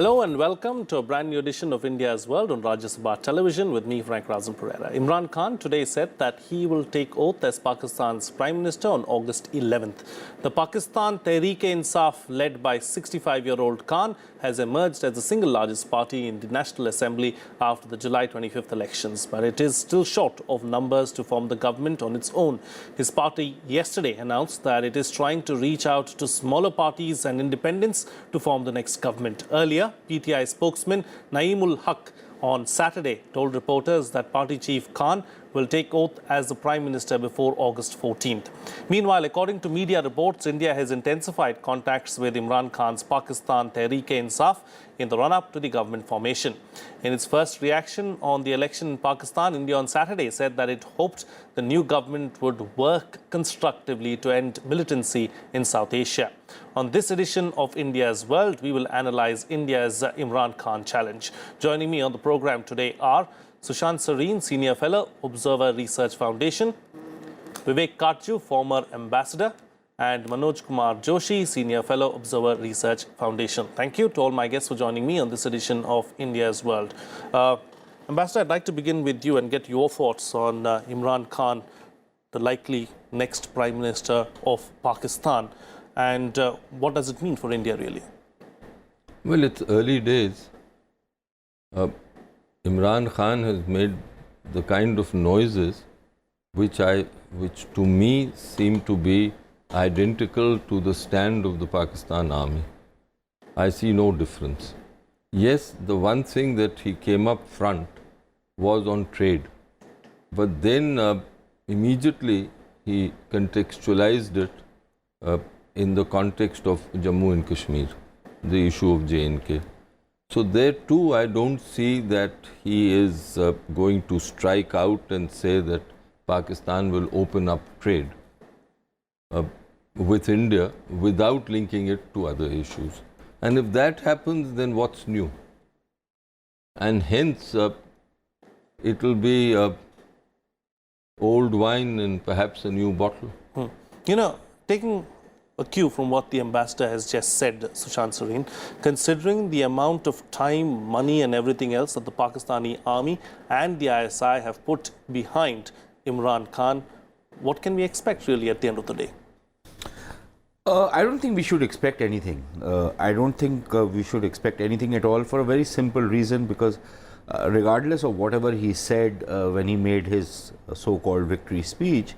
Hello and welcome to a brand new edition of India's World on Rajya Sabha Television with me, Rausan Pereira. Imran Khan today said that he will take oath as Pakistan's Prime Minister on August 11th. The Pakistan Tehreek-i-Insaf, led by 65-year-old Khan, has emerged as the single largest party in the National Assembly after the July 25th elections. But it is still short of numbers to form the government on its own. His party yesterday announced that it is trying to reach out to smaller parties and independents to form the next government. Earlier, PTI spokesman Naeemul Haq on Saturday told reporters that party chief Khan will take oath as the Prime Minister before August 14th. Meanwhile, according to media reports, India has intensified contacts with Imran Khan's Pakistan Tehreek-i-Insaf in the run-up to the government formation. In its first reaction on the election in Pakistan, India on Saturday said that it hoped the new government would work constructively to end militancy in South Asia. On this edition of India's World, we will analyze India's Imran Khan challenge. Joining me on the program today are Sushant, Sareen, Senior Fellow, Observer Research Foundation; Vivek, Katju, former Ambassador; and Manoj Joshi, Senior Fellow, Observer Research Foundation. Thank you to all my guests for joining me on this edition of India's World. Ambassador, I'd like to begin with you and get your thoughts on Imran Khan, the likely next Prime Minister of Pakistan, and what does it mean for India really? Well, it's early days. Imran Khan has made the kind of noises which to me seem to be identical to the stand of the Pakistan army. I see no difference. Yes, the one thing that he came up front was on trade, but then immediately he contextualized it in the context of Jammu and Kashmir, the issue of J&K. So there too, I don't see that he is going to strike out and say that Pakistan will open up trade with India without linking it to other issues. And if that happens, then what's new? And hence, it will be old wine in perhaps a new bottle. You know, taking a cue from what the ambassador has just said, Sushant, Sareen, considering the amount of time, money and everything else that the Pakistani army and the ISI have put behind Imran Khan, what can we expect really at the end of the day? I don't think we should expect anything. I don't think we should expect anything at all for a very simple reason, because regardless of whatever he said when he made his so-called victory speech,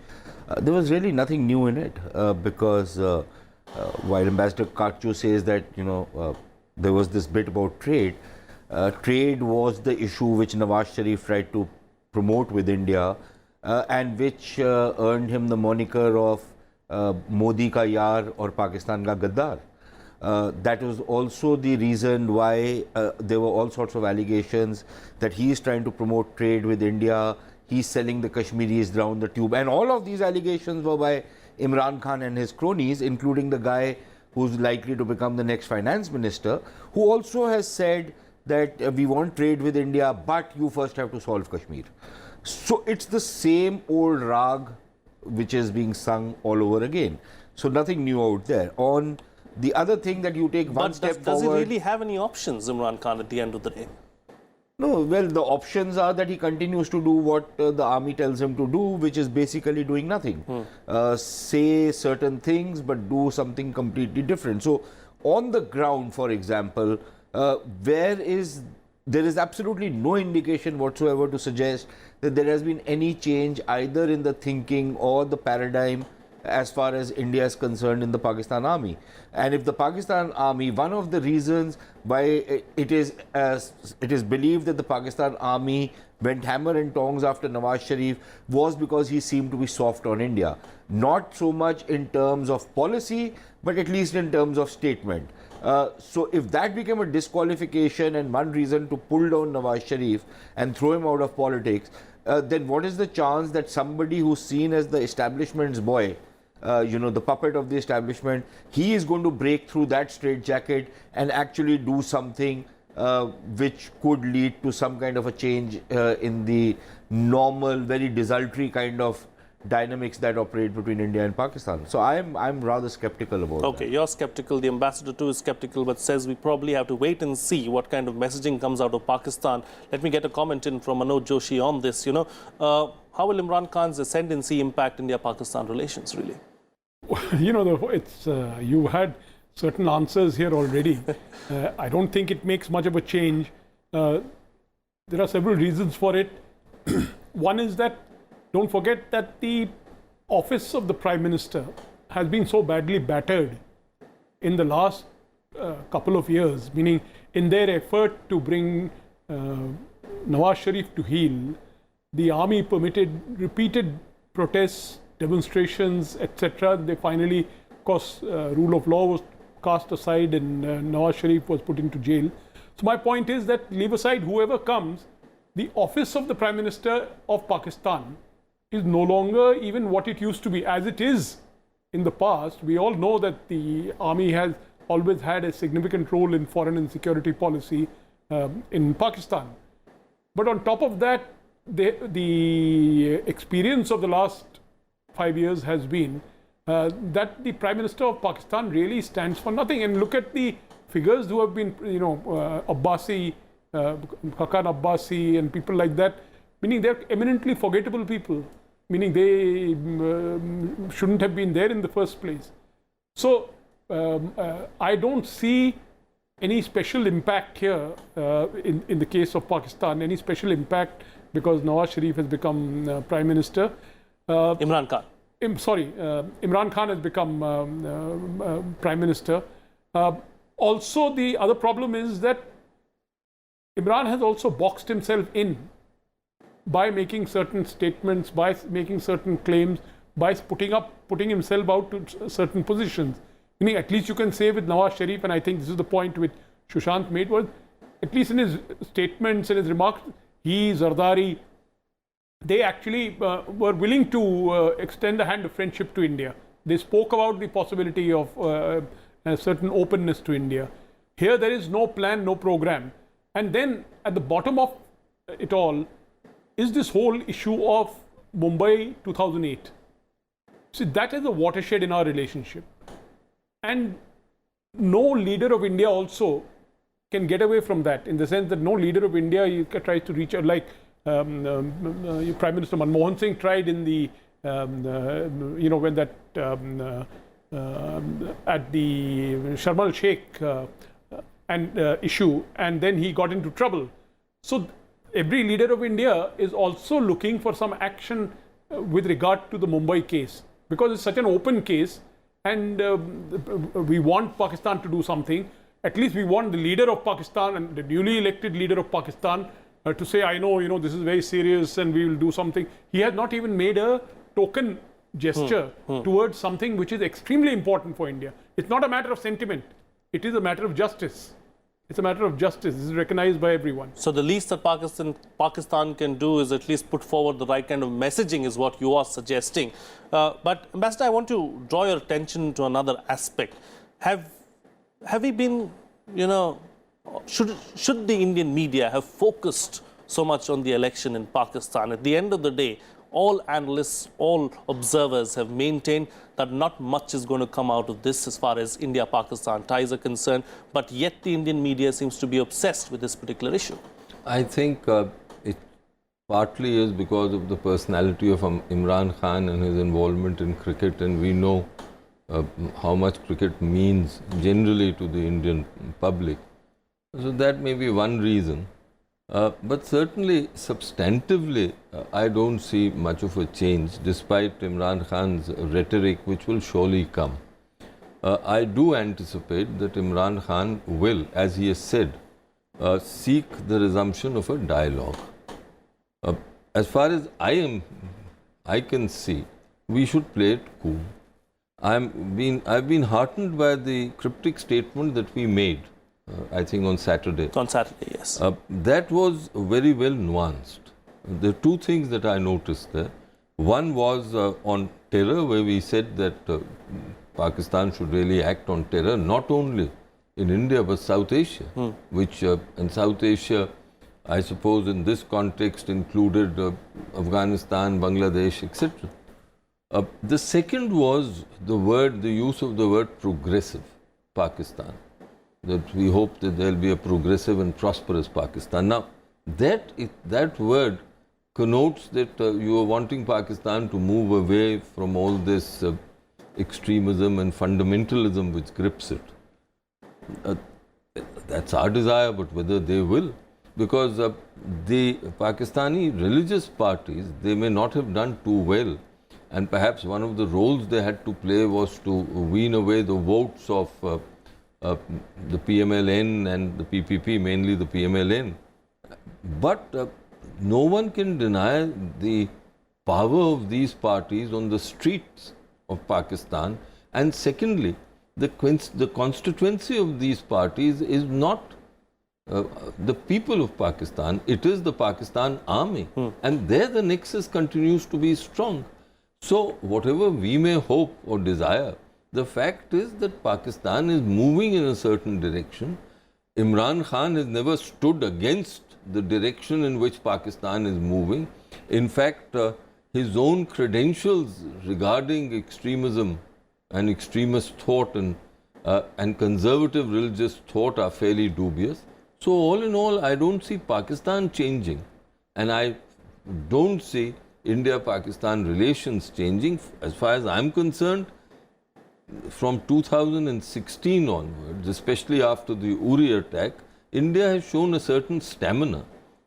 there was really nothing new in it, because while Ambassador Katju says that, there was this bit about trade, trade was the issue which Nawaz Sharif tried to promote with India and which earned him the moniker of Modi ka yaar or Pakistan ka gaddar. That was also the reason why there were all sorts of allegations that he is trying to promote trade with India. He's selling the Kashmiris down the tube. And all of these allegations were by Imran Khan and his cronies, including the guy who's likely to become the next finance minister, who also has said that we want trade with India, but you first have to solve Kashmir. So it's the same old rag which is being sung all over again. So nothing new out there. On the other thing that you take one step forward... Does he really have any options, Imran Khan, at the end of the day? No, well, the options are that he continues to do what the army tells him to do, which is basically doing nothing. Say certain things, but do something completely different. So, on the ground, for example, there is absolutely no indication whatsoever to suggest that there has been any change either in the thinking or the paradigm as far as India is concerned in the Pakistan army. And if the Pakistan army, one of the reasons why it is believed that the Pakistan army went hammer and tongs after Nawaz Sharif was because he seemed to be soft on India. Not so much in terms of policy, but at least in terms of statement. So if that became a disqualification and one reason to pull down Nawaz Sharif and throw him out of politics, then what is the chance that somebody who's seen as the establishment's boy, the puppet of the establishment, he is going to break through that straitjacket and actually do something which could lead to some kind of a change in the normal, very desultory kind of dynamics that operate between India and Pakistan. So I'm rather skeptical about Okay, you're skeptical. The ambassador too is skeptical, but says we probably have to wait and see what kind of messaging comes out of Pakistan. Let me get a comment in from Manoj Joshi on this. How will Imran Khan's ascendancy impact India-Pakistan relations, really? You had certain answers here already. I don't think it makes much of a change. There are several reasons for it. One is that, don't forget that the office of the Prime Minister has been so badly battered in the last couple of years, meaning in their effort to bring Nawaz Sharif to heel, the army permitted repeated protests, demonstrations, etc. They finally, of course, rule of law was cast aside and Nawaz Sharif was put into jail. So my point is that, leave aside whoever comes, the office of the Prime Minister of Pakistan is no longer even what it used to be. As it is in the past, we all know that the army has always had a significant role in foreign and security policy in Pakistan. But on top of that, the experience of the last 5 years has been that the Prime Minister of Pakistan really stands for nothing. And look at the figures who have been, Abbasi, Hakan Abbasi and people like that, meaning they're eminently forgettable people, meaning they shouldn't have been there in the first place. So I don't see any special impact here in the case of Pakistan, any special impact because Nawaz Sharif has become Prime Minister. Imran Khan. Imran Khan has become Prime Minister. Also, the other problem is that Imran has also boxed himself in by making certain statements, by making certain claims, by putting himself out to certain positions. Meaning, at least you can say with Nawaz Sharif, and I think this is the point which Sushant made, was at least in his statements and his remarks, he, Zardari, they actually were willing to extend a hand of friendship to India. They spoke about the possibility of a certain openness to India. Here there is no plan, no program. And then at the bottom of it all is this whole issue of Mumbai 2008. See, that is a watershed in our relationship. And no leader of India also can get away from that, in the sense that no leader of India tries to reach out, like Prime Minister Manmohan Singh tried in the, when that at the Sharm el-Sheikh issue, and then he got into trouble. So every leader of India is also looking for some action with regard to the Mumbai case, because it's such an open case, and we want Pakistan to do something. At least we want the leader of Pakistan and the newly elected leader of Pakistan to say, I know, this is very serious and we will do something. He has not even made a token gesture towards something which is extremely important for India. It's not a matter of sentiment. It is a matter of justice. It's a matter of justice. This is recognized by everyone. So the least that Pakistan can do is at least put forward the right kind of messaging, is what you are suggesting. But Ambassador, I want to draw your attention to another aspect. Have we been, should the Indian media have focused so much on the election in Pakistan? At the end of the day, all analysts, all observers have maintained that not much is going to come out of this as far as India-Pakistan ties are concerned, but yet the Indian media seems to be obsessed with this particular issue. I think it partly is because of the personality of Imran Khan and his involvement in cricket, and we know how much cricket means generally to the Indian public. So that may be one reason. But certainly, substantively, I don't see much of a change, despite Imran Khan's rhetoric, which will surely come. I do anticipate that Imran Khan will, as he has said, seek the resumption of a dialogue. As far as I can see, we should play it cool. I've been heartened by the cryptic statement that we made, I think on Saturday. On Saturday, yes. That was very well nuanced. There are two things that I noticed there. One was on terror, where we said that Pakistan should really act on terror, not only in India but South Asia, which in South Asia, I suppose in this context included Afghanistan, Bangladesh, etc. The second was the use of the word progressive Pakistan. That we hope that there will be a progressive and prosperous Pakistan. Now, that word connotes that you are wanting Pakistan to move away from all this extremism and fundamentalism which grips it. That's our desire, but whether they will, because the Pakistani religious parties, they may not have done too well, and perhaps one of the roles they had to play was to wean away the votes of the PMLN and the PPP, mainly the PMLN. But no one can deny the power of these parties on the streets of Pakistan. And secondly, the constituency of these parties is not the people of Pakistan, it is the Pakistan army. And there the nexus continues to be strong. So whatever we may hope or desire, the fact is that Pakistan is moving in a certain direction. Imran Khan has never stood against the direction in which Pakistan is moving. In fact, his own credentials regarding extremism and extremist thought and conservative religious thought are fairly dubious. So all in all, I don't see Pakistan changing, and I don't see India-Pakistan relations changing. As far as I'm concerned, from 2016 onwards, especially after the Uri attack, India has shown a certain stamina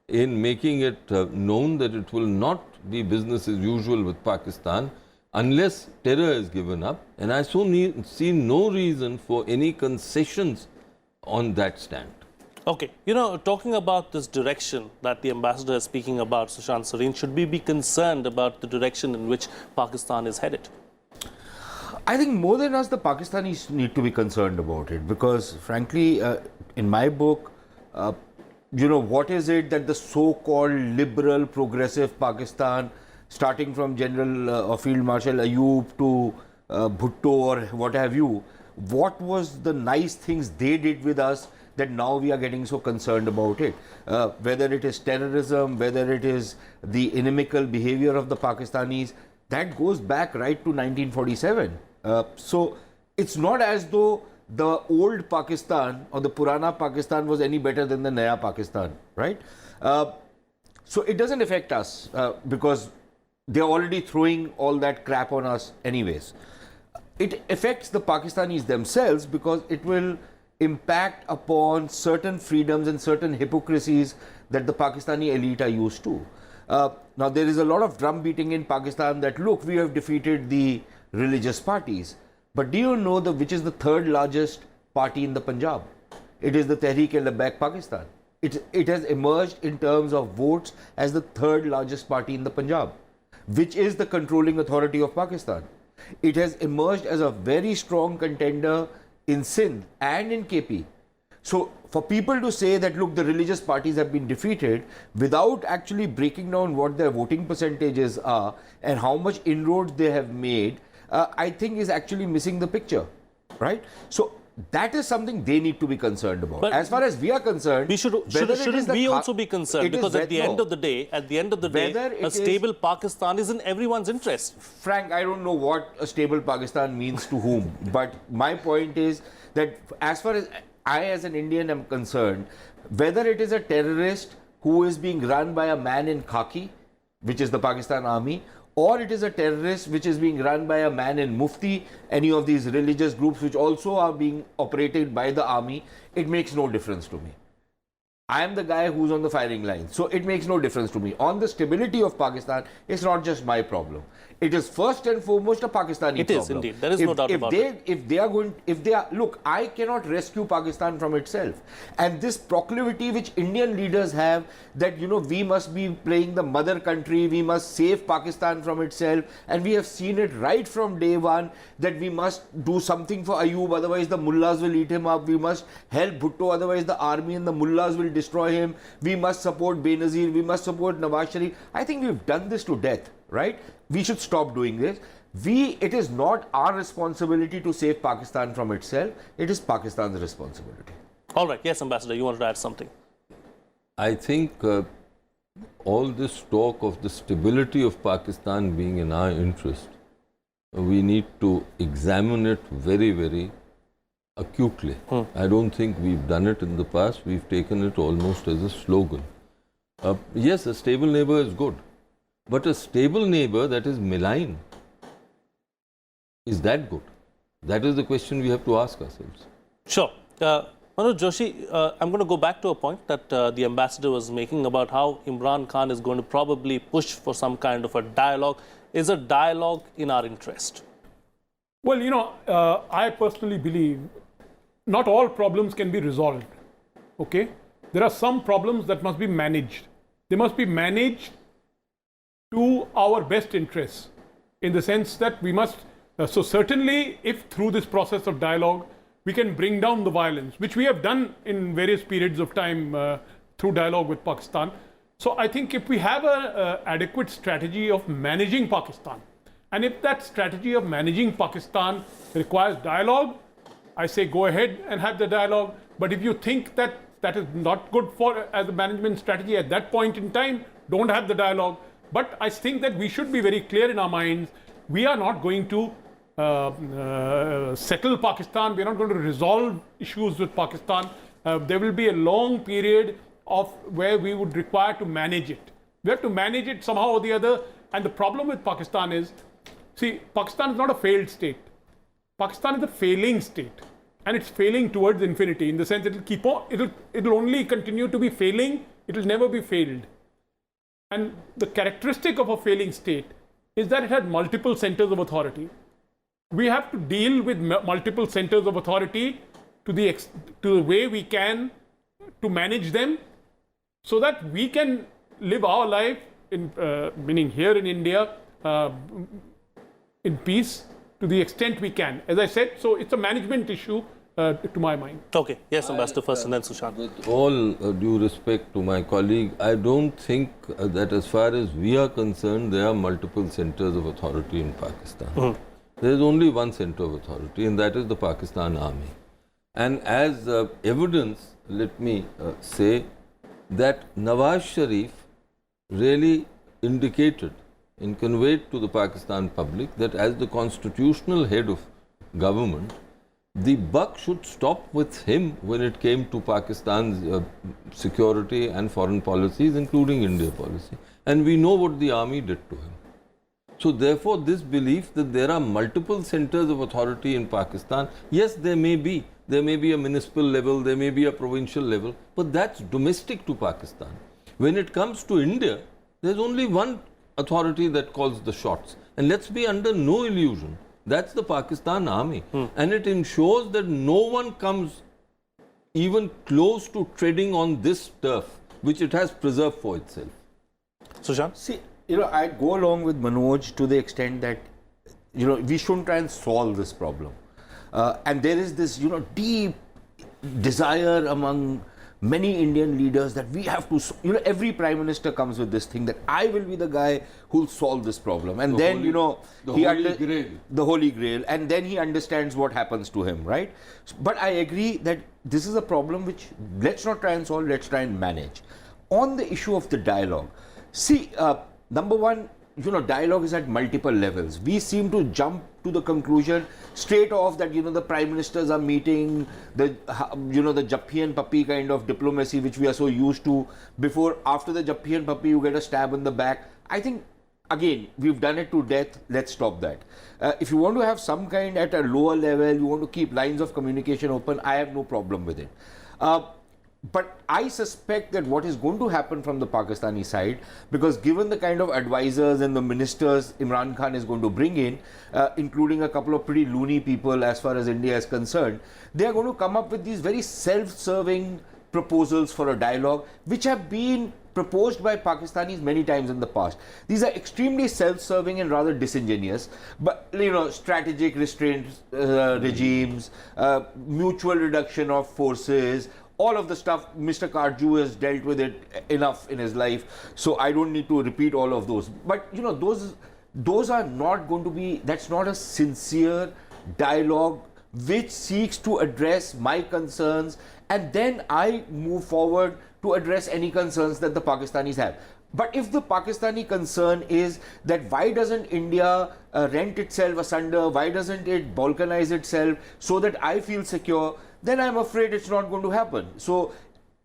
in making it known that it will not be business as usual with Pakistan unless terror is given up. And I see no reason for any concessions on that stand. Okay, talking about this direction that the ambassador is speaking about, Sushant, Sareen, should we be concerned about the direction in which Pakistan is headed? I think more than us, the Pakistanis need to be concerned about it, because frankly, in my book, what is it that the so-called liberal, progressive Pakistan, starting from General or Field Marshal Ayub to Bhutto or what have you, what was the nice things they did with us that now we are getting so concerned about it? Whether it is terrorism, whether it is the inimical behavior of the Pakistanis, that goes back right to 1947. So it's not as though the old Pakistan or the Purana Pakistan was any better than the Naya Pakistan, right? So it doesn't affect us because they're already throwing all that crap on us anyways. It affects the Pakistanis themselves because it will impact upon certain freedoms and certain hypocrisies that the Pakistani elite are used to. Now, there is a lot of drum beating in Pakistan that, look, we have defeated the religious parties. But do you know which is the third largest party in the Punjab? It is the Tehreek-i-Insaf Pakistan. It has emerged in terms of votes as the third largest party in the Punjab, which is the controlling authority of Pakistan. It has emerged as a very strong contender in Sindh and in KP. So for people to say that, look, the religious parties have been defeated without actually breaking down what their voting percentages are and how much inroads they have made, I think is actually missing the picture, right? So that is something they need to be concerned about. But as far as we are concerned, shouldn't we also be concerned? Because at the end of the day, a stable Pakistan is in everyone's interest. Frank, I don't know what a stable Pakistan means to whom, but my point is that as far as I as an Indian am concerned, whether it is a terrorist who is being run by a man in khaki, which is the Pakistan army, or it is a terrorist which is being run by a man in mufti, any of these religious groups which also are being operated by the army, it makes no difference to me. I am the guy who's on the firing line, so it makes no difference to me. On the stability of Pakistan, it's not just my problem. It is first and foremost a Pakistani problem. It is indeed. There is no doubt about it. Look, I cannot rescue Pakistan from itself. And this proclivity which Indian leaders have that, we must be playing the mother country, we must save Pakistan from itself. And we have seen it right from day one that we must do something for Ayub, otherwise the mullahs will eat him up. We must help Bhutto, otherwise the army and the mullahs will destroy him. We must support Benazir, we must support Nawaz Sharif. I think we've done this to death, right? We should stop doing this. It is not our responsibility to save Pakistan from itself. It is Pakistan's responsibility. All right. Yes, Ambassador, you wanted to add something. I think all this talk of the stability of Pakistan being in our interest we need to examine it very, very acutely. I don't think we've done it in the past. We've taken it almost as a slogan. Yes, a stable neighbor is good, but a stable neighbor that is malign, is that good? That is the question we have to ask ourselves. Sure. Manoj, Joshi, I'm going to go back to a point that the ambassador was making about how Imran Khan is going to probably push for some kind of a dialogue. Is a dialogue in our interest? Well, you know, I personally believe not all problems can be resolved. Okay? There are some problems that must be managed. They must be managed to our best interests, in the sense that we must, so certainly if through this process of dialogue, we can bring down the violence, which we have done in various periods of time through dialogue with Pakistan. So I think if we have an adequate strategy of managing Pakistan, and if that strategy of managing Pakistan requires dialogue, I say go ahead and have the dialogue. But if you think that that is not good for as a management strategy at that point in time, don't have the dialogue. But I think that we should be very clear in our minds. We are not going to settle Pakistan. We are not going to resolve issues with Pakistan. There will be a long period of where we would require to manage it. We have to manage it somehow or the other. And the problem with Pakistan is, see, Pakistan is not a failed state. Pakistan is a failing state, and it's failing towards infinity, in the sense it'll keep on, it'll only continue to be failing. It'll never be failed. And the characteristic of a failing state is that it has multiple centers of authority. We have to deal with multiple centers of authority to the way we can to manage them, so that we can live our life in meaning here in India in peace to the extent we can. As I said, so it's a management issue to my mind. Okay. Yes, Ambassador first and then Sushant. With all due respect to my colleague, I don't think that as far as we are concerned, there are multiple centers of authority in Pakistan. There is only one center of authority, and that is the Pakistan Army. And as evidence, let me say that Nawaz Sharif really indicated and conveyed to the Pakistan public that as the constitutional head of government, the buck should stop with him when it came to Pakistan's security and foreign policies, including India policy. And we know what the army did to him. So therefore, this belief that there are multiple centers of authority in Pakistan, yes, there may be a municipal level, there may be a provincial level, but that's domestic to Pakistan. When it comes to India, there's only one authority that calls the shots. And let's be under no illusion, that's the Pakistan Army. And it ensures that no one comes even close to treading on this turf, which it has preserved for itself. Sushant? See, you know, I go along with Manoj to the extent that, you know, we shouldn't try and solve this problem. And there is this, you know, deep desire among many Indian leaders that we have to, you know, every prime minister comes with this thing that I will be the guy who'll solve this problem. And then, you know, the Holy Grail. And then he understands what happens to him, right? But I agree that this is a problem which let's not try and solve, let's try and manage. On the issue of the dialogue, see, number one, you know, dialogue is at multiple levels. We seem to jump to the conclusion straight off that, you know, the prime ministers are meeting, the, you know, the Jappi and Puppy kind of diplomacy which we are so used to. Before, after the Jappi and Puppy, you get a stab in the back. I think, again, we've done it to death. Let's stop that. If you want to have some kind at a lower level, you want to keep lines of communication open, I have no problem with it. But I suspect that what is going to happen from the Pakistani side, because given the kind of advisors and the ministers Imran Khan is going to bring in, including a couple of pretty loony people as far as India is concerned, they are going to come up with these very self-serving proposals for a dialogue, which have been proposed by Pakistanis many times in the past. These are extremely self-serving and rather disingenuous, but, you know, strategic restraint regimes, mutual reduction of forces, all of the stuff. Mr. Katju has dealt with it enough in his life, so I don't need to repeat all of those. But, you know, those are not going to be, that's not a sincere dialogue which seeks to address my concerns, and then I move forward to address any concerns that the Pakistanis have. But if the Pakistani concern is that why doesn't India rent itself asunder, why doesn't it balkanize itself so that I feel secure, then I'm afraid it's not going to happen. So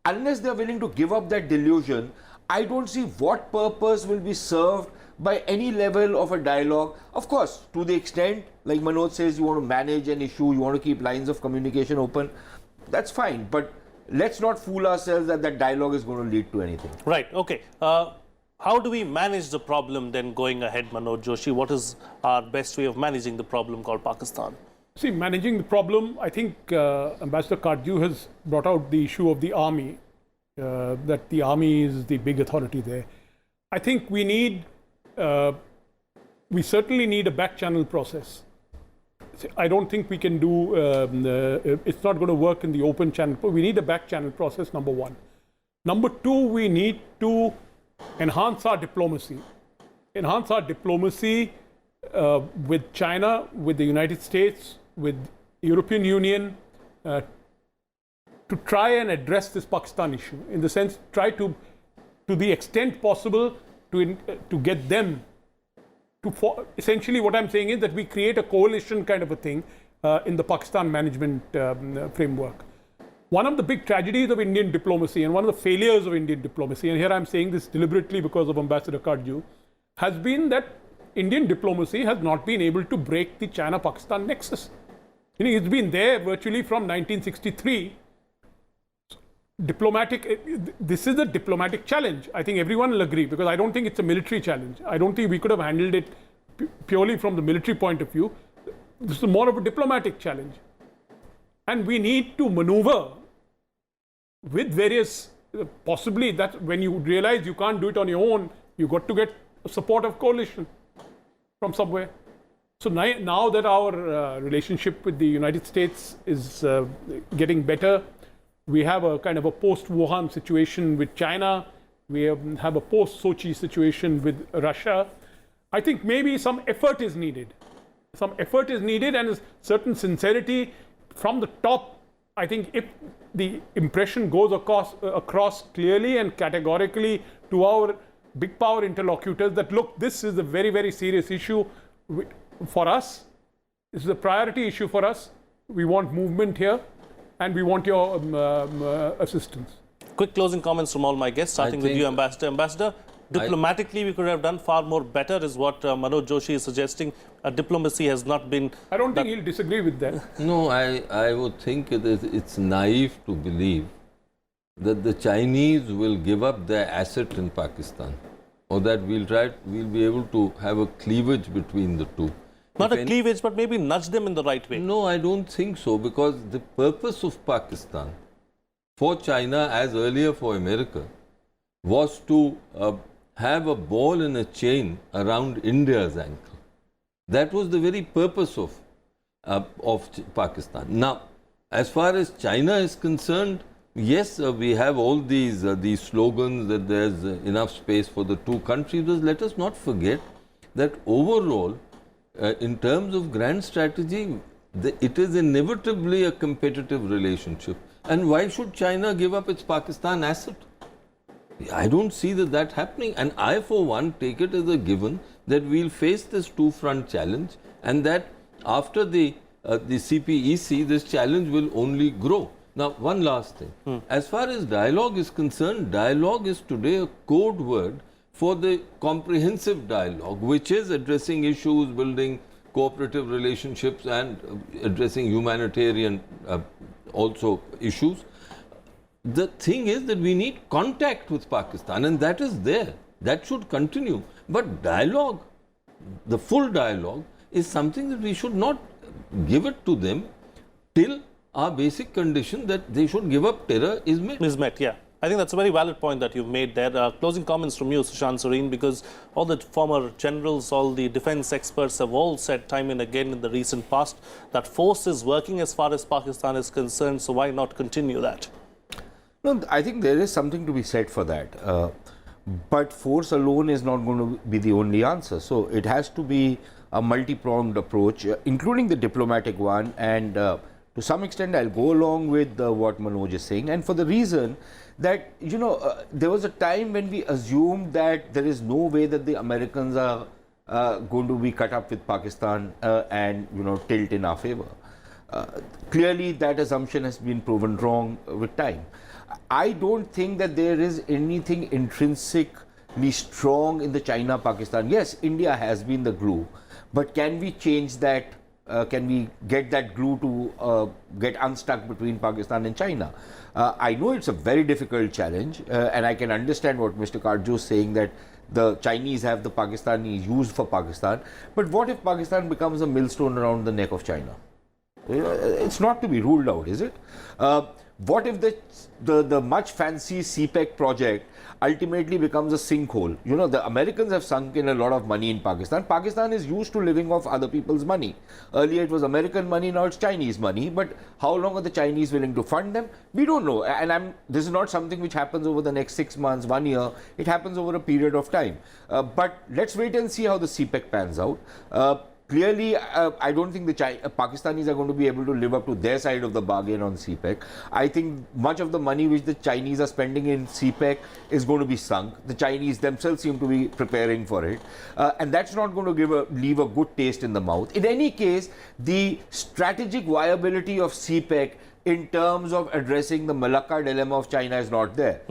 unless they're willing to give up that delusion, I don't see what purpose will be served by any level of a dialogue. Of course, to the extent, like Manoj says, you want to manage an issue, you want to keep lines of communication open, that's fine. But let's not fool ourselves that that dialogue is going to lead to anything. Right, okay. How do we manage the problem then going ahead, Manoj, Joshi? What is our best way of managing the problem called Pakistan? See, managing the problem, I think Ambassador Katju has brought out the issue of the army, that the army is the big authority there. I think we need, we certainly need a back channel process. I don't think we can do, it's not going to work in the open channel, but we need a back channel process, number one. Number two, we need to enhance our diplomacy. Enhance our diplomacy with China, with the United States, with European Union, to try and address this Pakistan issue. In the sense, try to the extent possible, to get them to, essentially what I'm saying is that we create a coalition kind of a thing in the Pakistan management framework. One of the big tragedies of Indian diplomacy and one of the failures of Indian diplomacy, and here I'm saying this deliberately because of Ambassador Katju, has been that Indian diplomacy has not been able to break the China-Pakistan nexus. You know, it's been there virtually from 1963. This is a diplomatic challenge. I think everyone will agree, because I don't think it's a military challenge. I don't think we could have handled it purely from the military point of view. This is more of a diplomatic challenge. And we need to maneuver with various, possibly that when you realize you can't do it on your own, you got to get support of coalition from somewhere. So now that our relationship with the United States is getting better, we have a kind of a post-Wuhan situation with China. We have a post-Sochi situation with Russia. I think maybe some effort is needed. Some effort is needed, and a certain sincerity from the top. I think if the impression goes across clearly and categorically to our big power interlocutors that, look, this is a very, very serious issue for us. This is a priority issue for us. We want movement here, and we want your assistance. Quick closing comments from all my guests, starting with you, Ambassador. Ambassador, diplomatically, we could have done far more better, is what Manoj Joshi is suggesting. Diplomacy has not been... I don't think he'll disagree with that. No, I would think it's naive to believe that the Chinese will give up their asset in Pakistan, or that we'll be able to have a cleavage between the two. Not a cleavage, but maybe nudge them in the right way. No, I don't think so, because the purpose of Pakistan for China, as earlier for America, was to have a ball and a chain around India's ankle. That was the very purpose of Pakistan. Now, as far as China is concerned, yes, we have all these slogans that there's enough space for the two countries, but let us not forget that overall, in terms of grand strategy, it is inevitably a competitive relationship. And why should China give up its Pakistan asset? I don't see that happening. And I, for one, take it as a given that we'll face this two-front challenge, and that after the CPEC, this challenge will only grow. Now, one last thing. As far as dialogue is concerned, dialogue is today a code word for the comprehensive dialogue, which is addressing issues, building cooperative relationships, and addressing humanitarian also issues. The thing is that we need contact with Pakistan, and that is there. That should continue. But dialogue, the full dialogue, is something that we should not give it to them till our basic condition that they should give up terror is met. Is met, yeah. I think that's a very valid point that you've made there. Closing comments from you, Sushant, Sareen, because all the former generals, all the defense experts have all said time and again in the recent past that force is working as far as Pakistan is concerned, so why not continue that? No, I think there is something to be said for that. But force alone is not going to be the only answer. So it has to be a multi-pronged approach, including the diplomatic one. And to To some extent, I'll go along with what Manoj is saying, and for the reason that, you know, there was a time when we assumed that there is no way that the Americans are going to be cut up with Pakistan and, you know, tilt in our favor. Clearly, that assumption has been proven wrong with time. I don't think that there is anything intrinsically strong in the China-Pakistan. Yes, India has been the glue, but can we change that? Can we get that glue to get unstuck between Pakistan and China? I know it's a very difficult challenge, and I can understand what Mr. Katju is saying, that the Chinese have the Pakistanis used for Pakistan. But what if Pakistan becomes a millstone around the neck of China? It's not to be ruled out, is it? What if the much fancy CPEC project ultimately becomes a sinkhole? You know, the Americans have sunk in a lot of money in Pakistan. Pakistan is used to living off other people's money. Earlier it was American money, now it's Chinese money. But how long are the Chinese willing to fund them? We don't know. And this is not something which happens over the next 6 months, 1 year. It happens over a period of time. But let's wait and see how the CPEC pans out. Clearly, I don't think the Pakistanis are going to be able to live up to their side of the bargain on CPEC. I think much of the money which the Chinese are spending in CPEC is going to be sunk. The Chinese themselves seem to be preparing for it. And that's not going to leave a good taste in the mouth. In any case, the strategic viability of CPEC in terms of addressing the Malacca dilemma of China is not there.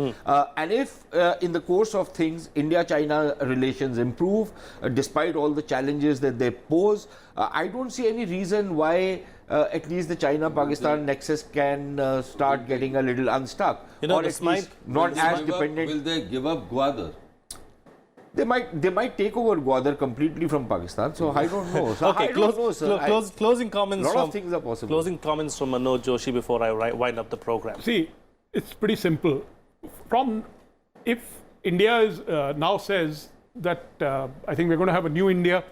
And if in the course of things, India-China relations improve, despite all the challenges that they pose, I don't see any reason why at least the China-Pakistan nexus can start getting a little unstuck. You know, or at least not as dependent. Will they give up Gwadar? They might take over Gwadar completely from Pakistan. So I don't know. So Okay, I don't know, sir. closing comments. A lot of things are possible. Closing comments from Manoj, Joshi before I wind up the program. See, it's pretty simple. If India is now says that I think we're going to have a new India,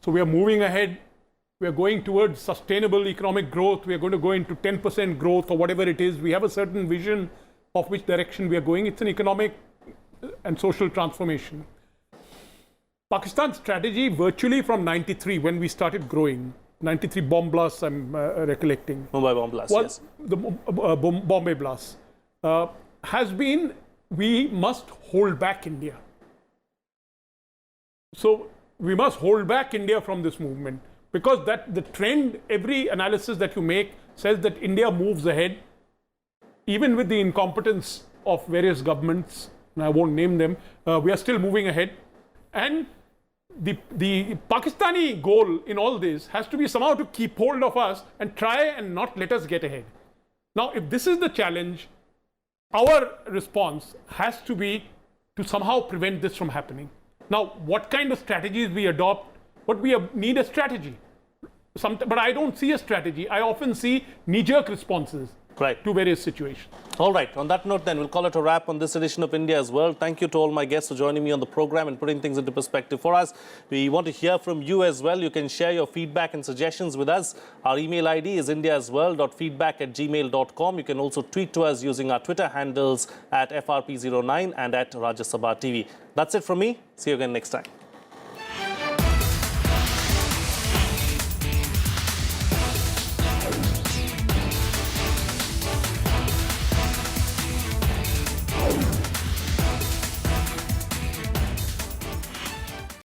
so we are moving ahead. We are going towards sustainable economic growth. We are going to go into 10% growth or whatever it is. We have a certain vision of which direction we are going. It's an economic and social transformation. Pakistan's strategy virtually from 93 when we started growing, 93 bomb blasts I'm recollecting. Mumbai bomb blast, yes. The Bombay blast has been, we must hold back India. So we must hold back India from this movement, because that the trend, every analysis that you make says that India moves ahead, even with the incompetence of various governments, and I won't name them, we are still moving ahead. And the Pakistani goal in all this has to be somehow to keep hold of us and try and not let us get ahead. Now, if this is the challenge, our response has to be to somehow prevent this from happening. Now, what kind of strategies we adopt, but we need a strategy. But I don't see a strategy. I often see knee-jerk responses to various situations. All right. On that note, then, we'll call it a wrap on this edition of India as well. Thank you to all my guests for joining me on the program and putting things into perspective for us. We want to hear from you as well. You can share your feedback and suggestions with us. Our email ID is indiasworld.feedback@gmail.com. You can also tweet to us using our Twitter handles at FRP09 and at Rajya Sabha TV. That's it from me. See you again next time.